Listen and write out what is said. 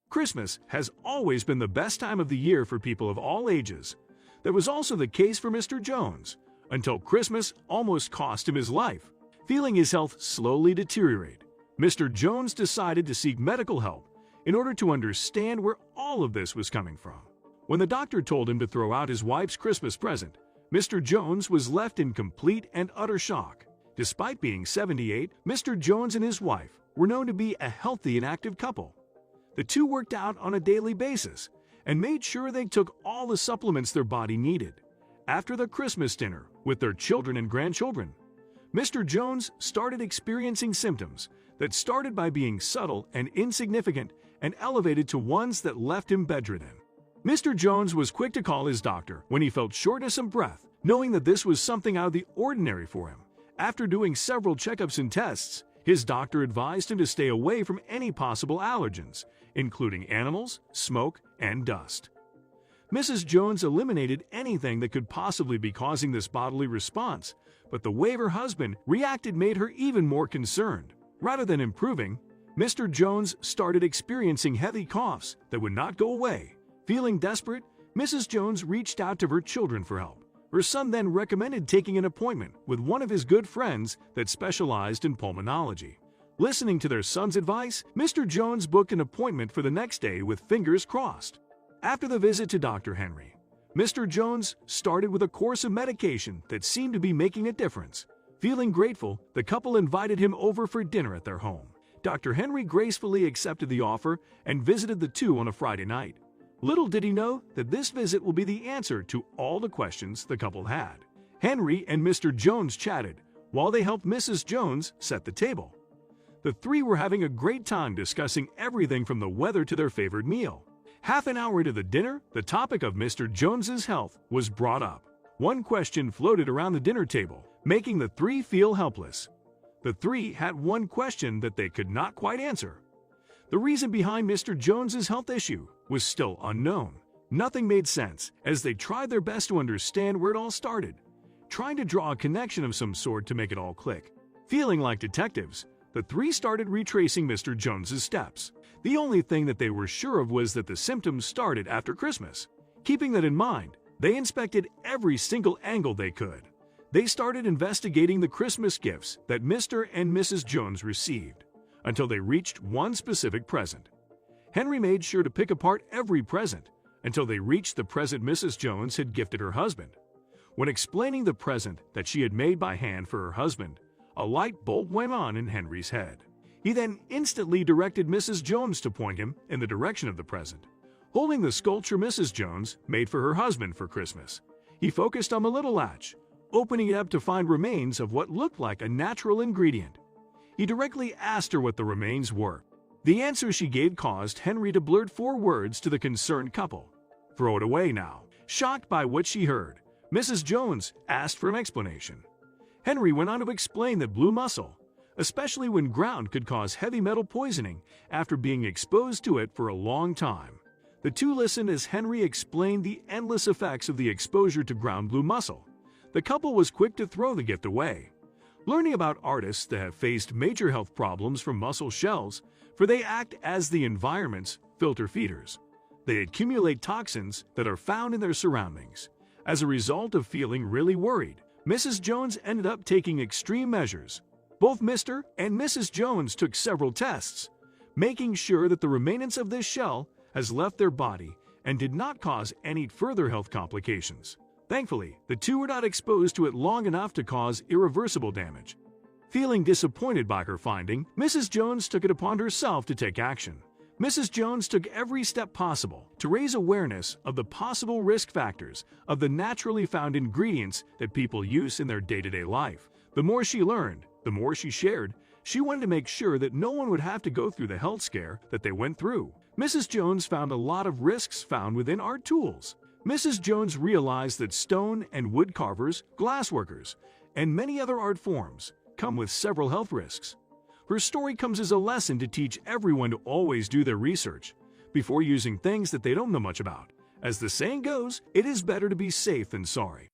Christmas has always been the best time of the year for people of all ages. That was also the case for Mr. Jones, until Christmas almost cost him his life. Feeling his health slowly deteriorate, Mr. Jones decided to seek medical help in order to understand where all of this was coming from. When the doctor told him to throw out his wife's Christmas present, Mr. Jones was left in complete and utter shock. Despite being 78, Mr. Jones and his wife were known to be a healthy and active couple. The two worked out on a daily basis and made sure they took all the supplements their body needed. After the Christmas dinner with their children and grandchildren, Mr. Jones started experiencing symptoms that started by being subtle and insignificant and elevated to ones that left him bedridden. Mr. Jones was quick to call his doctor when he felt shortness of breath, knowing that this was something out of the ordinary for him. After doing several checkups and tests, his doctor advised him to stay away from any possible allergens, including animals, smoke, and dust. Mrs. Jones eliminated anything that could possibly be causing this bodily response, but the way her husband reacted made her even more concerned. Rather than improving, Mr. Jones started experiencing heavy coughs that would not go away. Feeling desperate, Mrs. Jones reached out to her children for help. Her son then recommended taking an appointment with one of his good friends that specialized in pulmonology. Listening to their son's advice, Mr. Jones booked an appointment for the next day with fingers crossed. After the visit to Dr. Henry, Mr. Jones started with a course of medication that seemed to be making a difference. Feeling grateful, the couple invited him over for dinner at their home. Dr. Henry gracefully accepted the offer and visited the two on a Friday night. Little did he know that this visit will be the answer to all the questions the couple had. Henry and Mr. Jones chatted while they helped Mrs. Jones set the table. The three were having a great time discussing everything from the weather to their favorite meal. Half an hour into the dinner, the topic of Mr. Jones's health was brought up. One question floated around the dinner table, making the three feel helpless. The three had one question that they could not quite answer. The reason behind Mr. Jones's health issue was still unknown. Nothing made sense as they tried their best to understand where it all started, trying to draw a connection of some sort to make it all click. Feeling like detectives, the three started retracing Mr. Jones's steps. The only thing that they were sure of was that the symptoms started after Christmas. Keeping that in mind, they inspected every single angle they could. They started investigating the Christmas gifts that Mr. and Mrs. Jones received, until they reached one specific present. Henry made sure to pick apart every present until they reached the present Mrs. Jones had gifted her husband. When explaining the present that she had made by hand for her husband, a light bulb went on in Henry's head. He then instantly directed Mrs. Jones to point him in the direction of the present. Holding the sculpture Mrs. Jones made for her husband for Christmas, he focused on the little latch, opening it up to find remains of what looked like a natural ingredient. He directly asked her what the remains were. The answer she gave caused Henry to blurt 4 words to the concerned couple. "Throw it away now." Shocked by what she heard, Mrs. Jones asked for an explanation. Henry went on to explain that blue mussel, especially when ground, could cause heavy metal poisoning after being exposed to it for a long time. The two listened as Henry explained the endless effects of the exposure to ground blue mussel. The couple was quick to throw the gift away. Learning about artists that have faced major health problems from mussel shells, for they act as the environment's filter feeders. They accumulate toxins that are found in their surroundings. As a result of feeling really worried, Mrs. Jones ended up taking extreme measures. Both Mr. and Mrs. Jones took several tests, making sure that the remains of this shell has left their body and did not cause any further health complications. Thankfully, the two were not exposed to it long enough to cause irreversible damage. Feeling disappointed by her finding, Mrs. Jones took it upon herself to take action. Mrs. Jones took every step possible to raise awareness of the possible risk factors of the naturally found ingredients that people use in their day-to-day life. The more she learned, the more she shared. She wanted to make sure that no one would have to go through the health scare that they went through. Mrs. Jones found a lot of risks found within art tools. Mrs. Jones realized that stone and wood carvers, glassworkers, and many other art forms come with several health risks. Her story comes as a lesson to teach everyone to always do their research before using things that they don't know much about. As the saying goes, it is better to be safe than sorry.